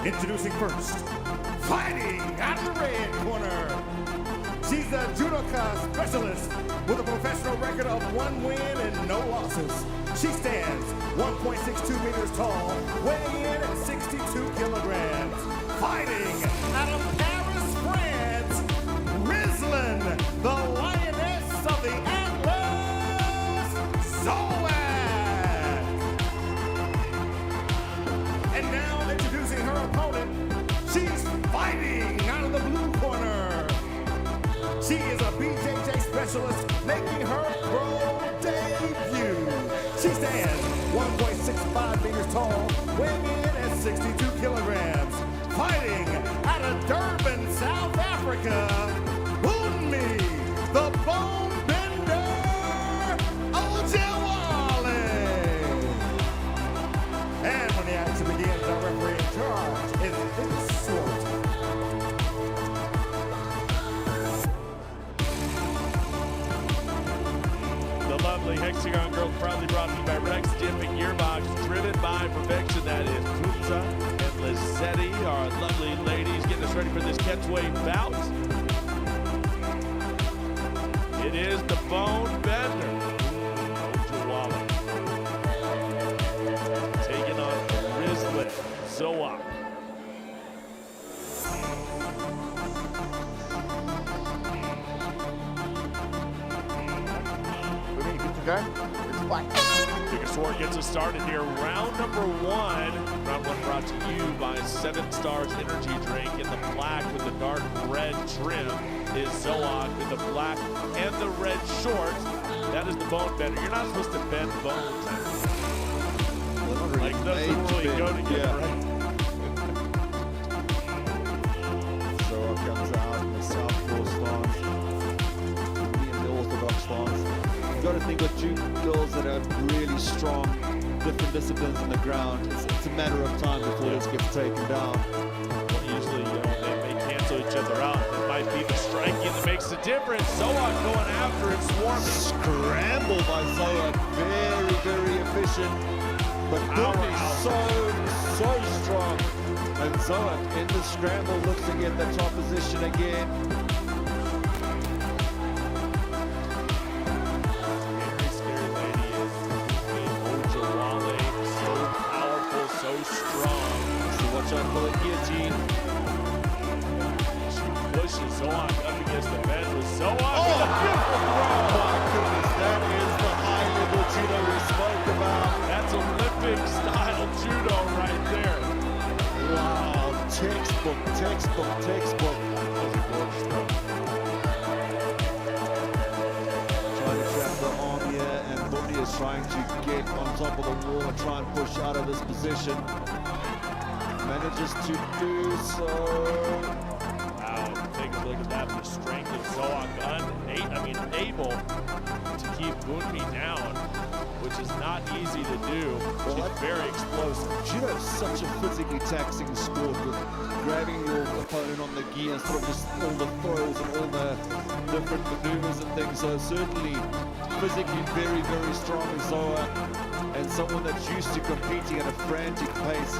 Introducing first, fighting out of the red corner. She's a judoka specialist with a professional record of 1 win and no losses. She stands 1.62 meters tall, weighing in at 62 kilograms. Fighting out of Paris, France, Rizlan, the lioness of the Atlas, Zoak. And now introducing her opponent, she's fighting out of the blue corner. She is a BJJ specialist making her pro debut. She stands 1.65 meters tall, weighing in at 62 kilograms. Fighting out of Durban, South Africa, Unmi, the Bone Bender, Ojewale. And when the action begins, our referee in charge is Vince Short. The lovely Hexagon Girls proudly brought to you by Rex Dipping Gearbox, driven by perfection. That is Punza and Lizzetti, our lovely ladies, getting us ready for this catchweight bout. It is the Bone Bender, Ojewale, taking on Rizlan Zoak. Sword gets us started here. Round number one. Round one brought to you by 7 Stars Energy Drink. In the black with the dark red trim is Zoak in the black and the red shorts. That is the Bone Bender. You're not supposed to bend bones. Like those don't really go together, right? Zoak comes out in the southpaw stance, in the orthodox stance. You've got to think with two girls that are really strong, different disciplines in the ground. It's a matter of time before this gets taken down. Well, usually, they cancel each other out. It might be the striking that makes the difference. Zoak going after it, swarming. Scramble by Zoak, very, very efficient. But Unmi so strong. And Zoak in the scramble looks to get the top position again. For the guillotine. She pushes Zoak up against the bench with Zoak. Oh, beautiful throw! My goodness, that is the high-level judo we spoke about. That's Olympic-style judo right there. Wow, textbook. That was a gorgeous throw. Trying to trap the arm here, and Bundy is trying to get on top of the wall and try and push out of this position. Manages to do so. Wow, take a look at that. The strength of Zoak, able to keep Unmi down, which is not easy to do. She's very explosive. Judo is such a physically taxing sport with grabbing your opponent on the gi and sort of just all the throws and all the different maneuvers and things. So certainly physically very, very strong as Zoak, and someone that's used to competing at a frantic pace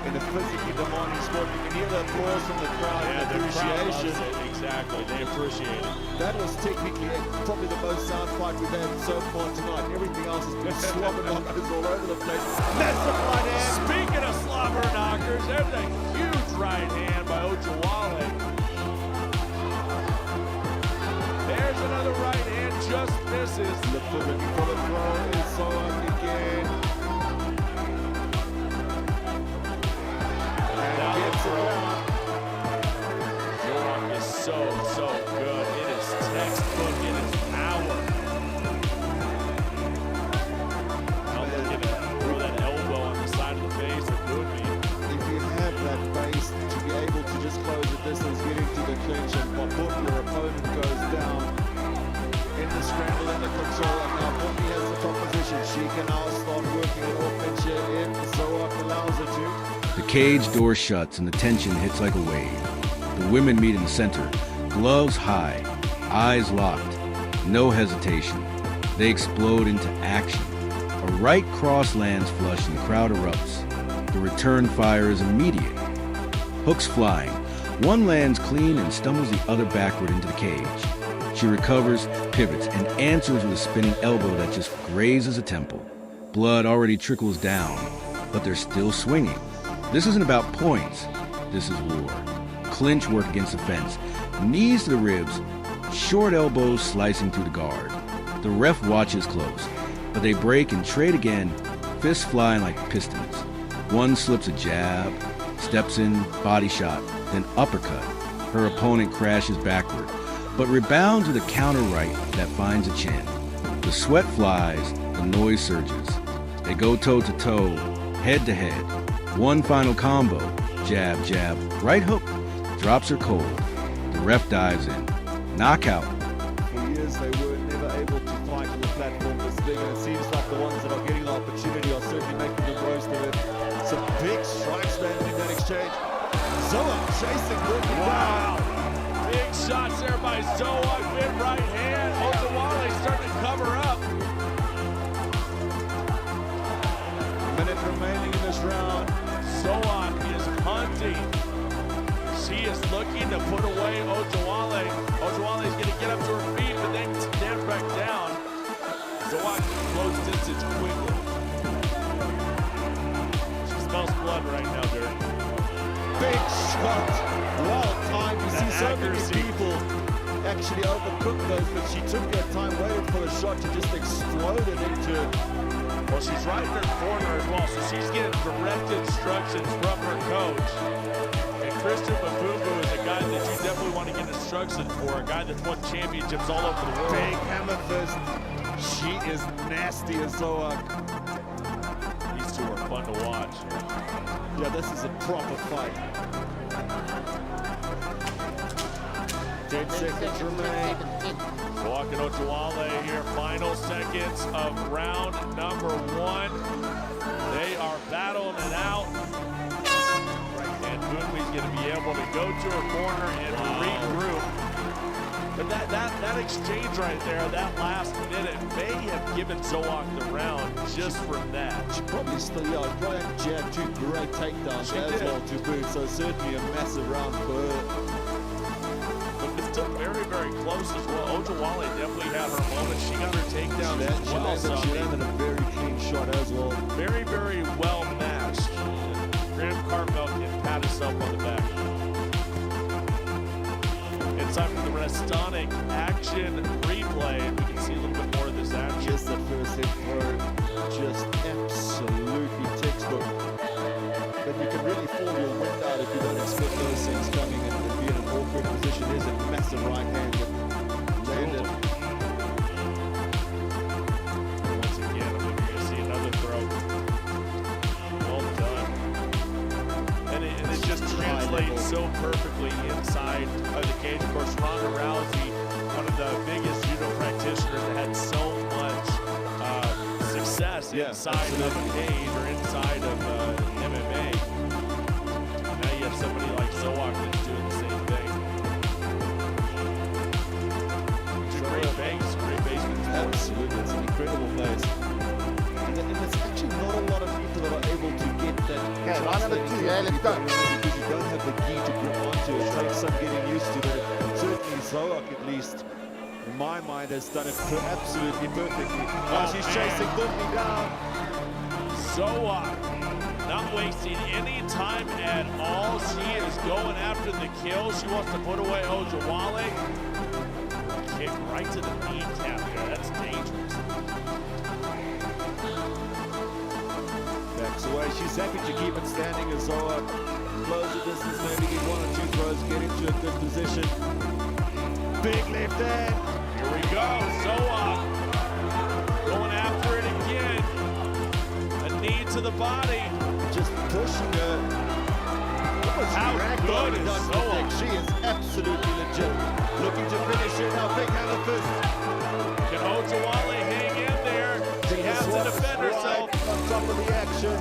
in a physically demanding sport. You can hear the applause from the crowd and appreciation. Exactly, they appreciate it. That was technically probably the most sound fight we've had so far tonight. Everything else has been slobber knockers all over the place. Massive right hand. Speaking of slobber knockers, there's a huge right hand by Ojewale. There's another right hand, just misses. The pivot for the throw is Zoak again. Zoak is so good. It is textbook. It is power. Now look at that. Throw that elbow on the side of the face of Unmi. If you have that base to be able to just close the distance, getting to the clinch, and put your opponent goes down in the scramble and the control, and now Unmi has the top position. She can now start working it off and share if Zoak allows her to. The cage door shuts and the tension hits like a wave. The women meet in the center, gloves high, eyes locked, no hesitation. They explode into action. A right cross lands flush and the crowd erupts. The return fire is immediate. hooks flying. One lands clean and stumbles the other backward into the cage. She recovers, pivots, and answers with a spinning elbow that just grazes a temple. Blood already trickles down, but they're still swinging. This isn't about points. This is war. Clinch work against the fence. Knees to the ribs. Short elbows slicing through the guard. The ref watches close, but they break and trade again, fists flying like pistons. One slips a jab, steps in, body shot, then uppercut. Her opponent crashes backward, but rebounds with a counter right that finds a chin. The sweat flies, the noise surges. They go toe to toe, head to head. One final combo, jab, jab, right hook, drops her cold. The ref dives in. Knockout. For years they were never able to fight on the platform this big, and it seems like the ones that are getting the opportunity are certainly making the most of it. Some big strikes landing in that exchange. Zoa chasing Whitney. Wow. Big shots there by Zoa, mid right hand. Ojawale starting to cover up. A minute remaining in this round. Zoa is hunting. She is looking to put away Ojawale. Ojawale is going to get up to her feet, but then stand back down. Zoa close distance quickly. She smells blood right now, Derek. Big shot. Well timed. You see so accuracy. many people actually overcook those, but she took her time, waited for the shot to just exploded into. Well, she's right in her corner as well, so she's getting direct instructions from her coach. And Christian Mabumbu is a guy that you definitely want to get instructions for, a guy that's won championships all over the world. Big hammer fist. She is nasty as Zoa. These two are fun to watch. Yeah, this is a proper fight. 10 seconds remain. Walking Ojawale here, final seconds of round number 1. They are battling it out. And Moonway's going to be able to go to her corner and regroup. But that exchange right there, that last minute, may have given Zoak the round just from that. She probably still, probably jabbed 2 great takedowns as well to boot, so certainly a massive round for her. But it's still very, very close as well. Ojawale definitely had her moment. She got her takedown as well. She landed a very clean shot as well. Very, very well matched. Graham Carmel can pat himself on the back. It's time for the Restonic action replay, and we can see a little bit more of this action. Just that first hit throw, just absolutely textbook. But you can really fall your wind out if you don't expect those things coming and be in an awkward position. There's a massive right hand that landed. Once again, I think you're going to see another throw. Well done. And it just translates so perfectly inside of the cage. Of course, Ronda Rousey, one of the biggest judo practitioners that had so much success inside of a cage or inside of MMA. Now you have somebody like Zoak that's doing the same thing. Great base, great basement. Absolutely, it's an incredible place. And there's actually not a lot of people that are able to get that. Okay, round number 2, yeah, let's go. Because you don't have the key to grip onto it. It takes some getting used to, but certainly Zoak, at least, in my mind, has done it absolutely perfectly. She's chasing Whitney down. Zoak not wasting any time at all. She is going after the kill. She wants to put away Ojawale. Kick right to the kneecap there. That's dangerous. Backs away. She's happy to keep it standing as Zoa close the distance, maybe get 1 or 2 throws, get into a good position. Big left hand. Here we go. Zoak going after it again. A knee to the body. Just pushing her. How good is Zoak? She is absolutely legit. Looking to finish it now. Big hammer fist. Can Ojawale hang in there? She has to defend herself. On top of the action.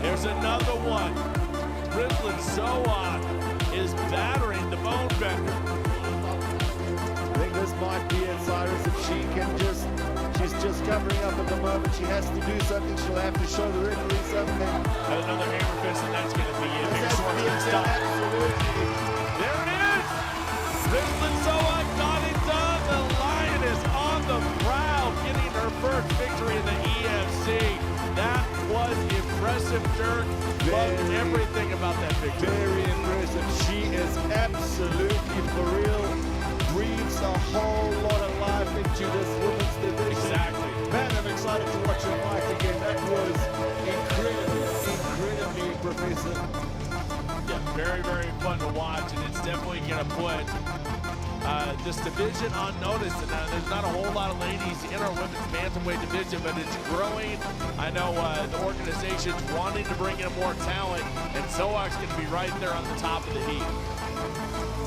There's another one. Rizlan Zoak is battering the bone bender. I think this might be it, Cyrus, if she can just, she's just covering up at the moment. She has to do something. She'll have to show the referee something. Another hammer fist, and that's going to be it. Big That's Sword's going to stop. absolutely. There it is! Rizlan Zoak got it done. The Lioness on the prowl, getting her first victory in the EFC. That was impressive, Dirk. Loved everything about that victory. Very impressive. She is absolutely for real. Breathes a whole lot of life into this women's division. Exactly. Man, I'm excited to watch her fight again. That was incredibly impressive. Yeah, very, very fun to watch, and it's definitely going to put this division on notice. And there's not a whole lot of ladies in our women's bantamweight division, but it's growing. I know the organization's wanting to bring in more talent, and Zoak's going to be right there on the top of the heap.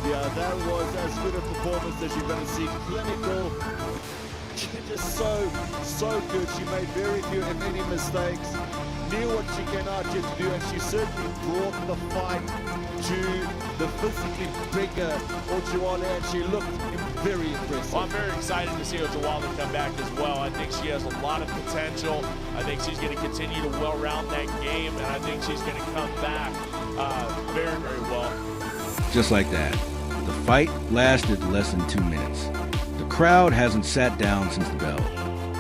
Yeah, that was as good a performance as you're going to see. Clinical, just so good. She made very few, if any, mistakes. Knew what she came out here to do, and she certainly brought the fight to the physically bigger Ojwale, and she looked very impressive. Well, I'm very excited to see Ojwale come back as well. I think she has a lot of potential. I think she's going to continue to well-round that game, and I think she's going to come back very, very well. Just like that, the fight lasted less than 2 minutes. The crowd hasn't sat down since the bell.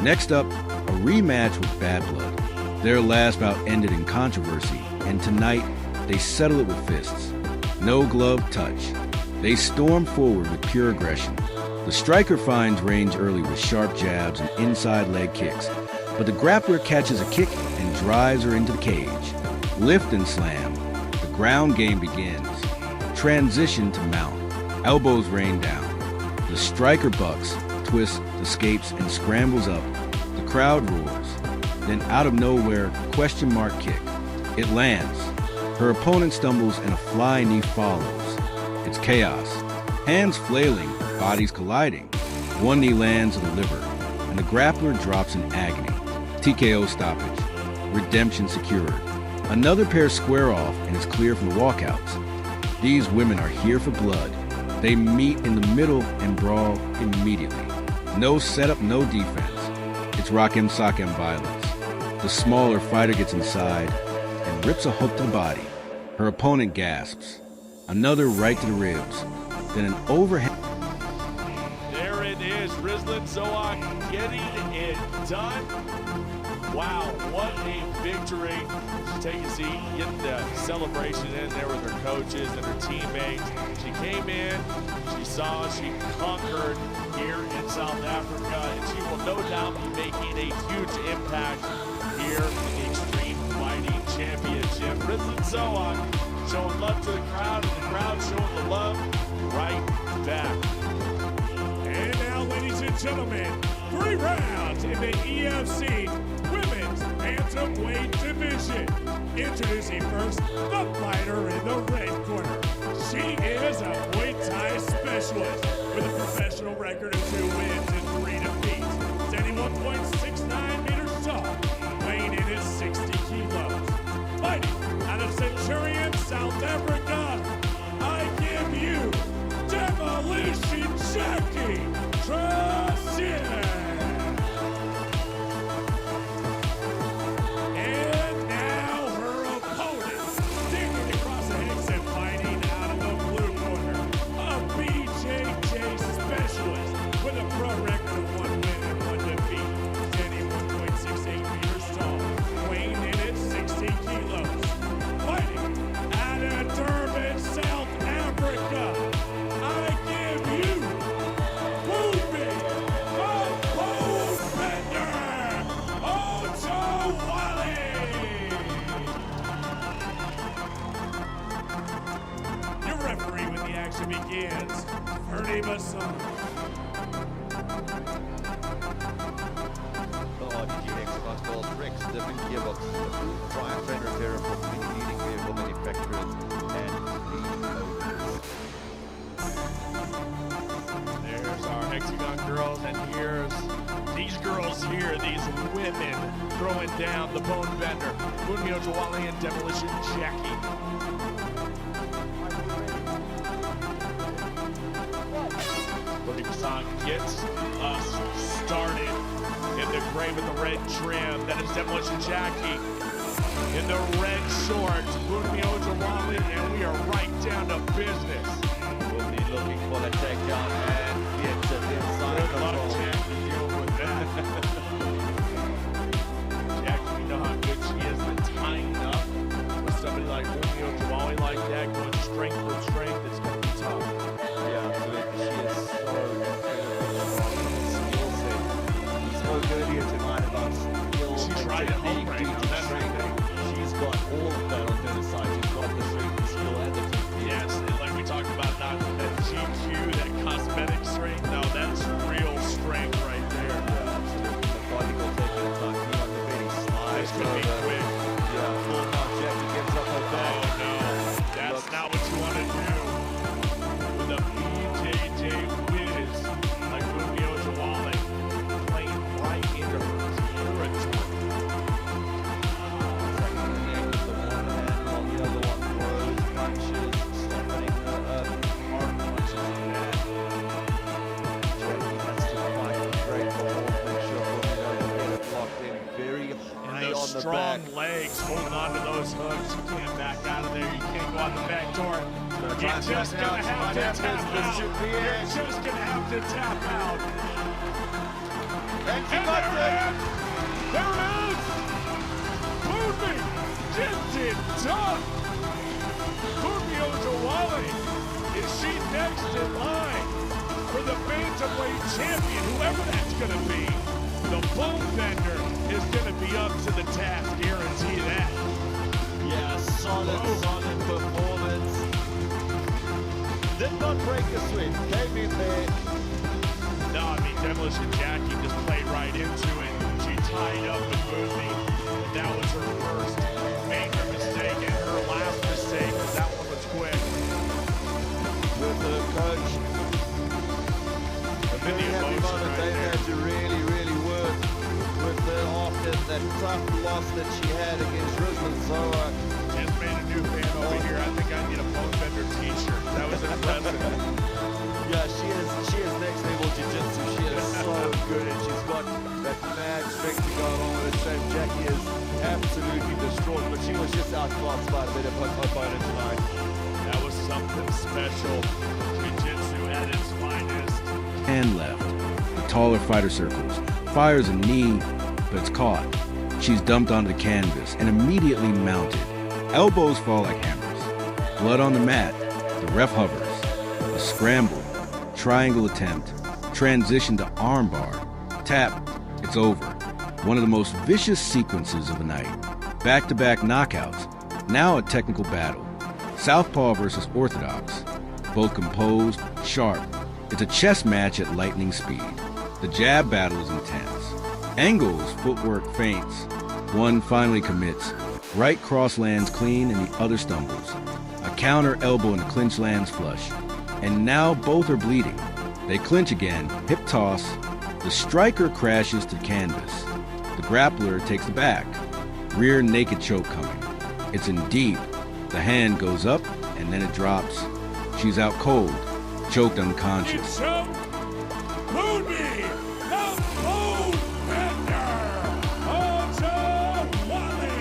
Next up, a rematch with Bad Blood. Their last bout ended in controversy, and tonight they settle it with fists. No glove touch. They storm forward with pure aggression. The striker finds range early with sharp jabs and inside leg kicks, but the grappler catches a kick and drives her into the cage. Lift and slam. The ground game begins. Transition to mount. Elbows rain down. The striker bucks, twists, escapes, and scrambles up. The crowd roars. Then out of nowhere, question mark kick. It lands. Her opponent stumbles and a flying knee follows. It's chaos. Hands flailing, bodies colliding. One knee lands on the liver, and the grappler drops in agony. TKO stoppage. Redemption secured. Another pair square off, and it's clear from the walkouts. These women are here for blood. They meet in the middle and brawl immediately. No setup, no defense. It's Rock'em Sock'em violence. The smaller fighter gets inside and rips a hook to the body. Her opponent gasps. Another right to the ribs. Then an overhand. There it is, Rizlan Zoak getting it done. Wow, what a victory. Take a seat, get the celebration in there with her coaches and her teammates. She came in, she conquered here in South Africa, and she will no doubt be making a huge impact here in the Extreme Fighting Championship. Rizlan Zoak showing love to the crowd, and the crowd showing the love right back. And now, ladies and gentlemen, 3 rounds in the EFC Women's Bantamweight Division. Introducing first, the fighter in the red corner. She is a Muay Thai specialist with a professional record of 2 wins and 3 defeats. Standing 1.69 meters tall, weighing in at 60 kilos. Fighting out of Centurion, South Africa, I give you Demolition Jackie Trussier. And now her opponent, digging across the hex and fighting out of the blue corner, a BJJ specialist with a pro record of 1 win and 1 defeat, standing 1.68 meters tall, weighing in at 60 kilos. Fighting out of Durban, South Africa, I give you Movie of Bowbender, Ojwale. Your referee when the action begins, Ernie Basson. RDG Hexagon called Rex, the big gearbox, the prime trend repair for leading vehicle manufacturers and the owners. There's our Hexagon girls, and here's these girls here, these women throwing down the bone bender. Movie Ojwale and Demolition Jackie. But Basson gets us started in the gray with the red trim. That is Demolition Jackie in the red shorts. Bunmi Ojawale, and we are right down to business. Will be looking for the takedown and gets it inside Good the luck, roll. Jack, to deal with that. Jack, we know how good she is at tying up with somebody like Bunmi Ojawale like that, going strength for strength. It's going to be tough. Yeah, absolutely. She is so incredibly strong in the skill set. We spoke earlier tonight about skill. She's and right at home technique, right now. reach, That's the strength. thing. She's got all of that on her side. She's got the strength, the skill, and the technique. Yes, and like we talked about, not that GQ, that cosmetic strength. No, that's real strength right there. Yeah, absolutely. Methodical taking the time, knee on the belly, slides This could be over. quick. Yeah, full mount Jackie gets up her Oh back. no, that's not what you want to do with a BJJ whiz like Bunmi Ojawale playing right into her territory. Tracking the neck with the one hand while the other one throws punches, softening hard punches in that. Jackie has to fight great ball, make sure Bunmi doesn't get it locked in very high And on those the strong back. legs holding on to those hooks. You can't back out of there. You can't go out the back door. You're try and just tap going to out. have She to might tap have this out. should be You're it. just going to have to tap out. And she And got there it! it is. There it is. Bunmi gets it done. Bunmi Ojawale, is she next in line for the bantamweight champion, whoever that's going to be? The bone bender is going to be up to the task, guarantee that. Yeah, solid performance. Did not break a sweat. Came in there. No, I mean, Demolition Jackie just played right into it. She tied up with Bunmi. That was her first major mistake and her last mistake. That one was quick. With her coach. A very the happy emotion moment. right They there. had to really, really work with her after that tough loss that she had against Rizman Zoa. Just made a new fan over here. I think I need a bone bender t-shirt. That was impressive. Yeah, she is next level jiu-jitsu. She is so good and she's got that mad strength to go along with it. Same Jackie is absolutely distraught, but she was just outclassed by a bit of her opponent tonight. That was something special. Jiu-jitsu at its finest. And left. The taller fighter circles. Fires a knee, but it's caught. She's dumped onto the canvas and immediately mounted. Elbows fall like hammers. Blood on the mat. The ref hovers. A scramble. Triangle attempt. Transition to armbar. Tap. It's over. One of the most vicious sequences of the night. Back-to-back knockouts. Now a technical battle. Southpaw versus Orthodox. Both composed, sharp. It's a chess match at lightning speed. The jab battle is intense. Angles, footwork, feints. One finally commits. Right cross lands clean and the other stumbles. A counter elbow and the clinch lands flush. And now both are bleeding. They clinch again, hip toss. The striker crashes to canvas. The grappler takes the back. Rear naked choke coming. It's in deep. The hand goes up and then it drops. She's out cold, choked unconscious. It's up. Bunmi, the bone bender. Ojawale.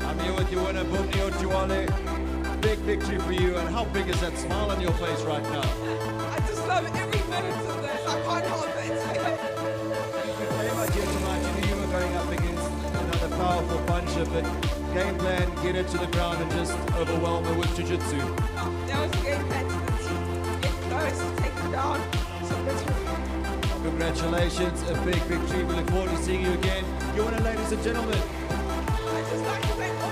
I'm here with your winner, Bunmi Ojawale. Big victory for you, and how big is that smile on your face right now? I just love every minute of this. I can't help it. You came out here tonight, you knew you were going up against another powerful puncher, but game plan, get her to the ground and just overwhelm her with jiu-jitsu. That was a game plan to the team. Get close, take her down, submit her. Congratulations, a big victory. We look forward to seeing you again. Your winner, ladies and gentlemen. I just like to thank all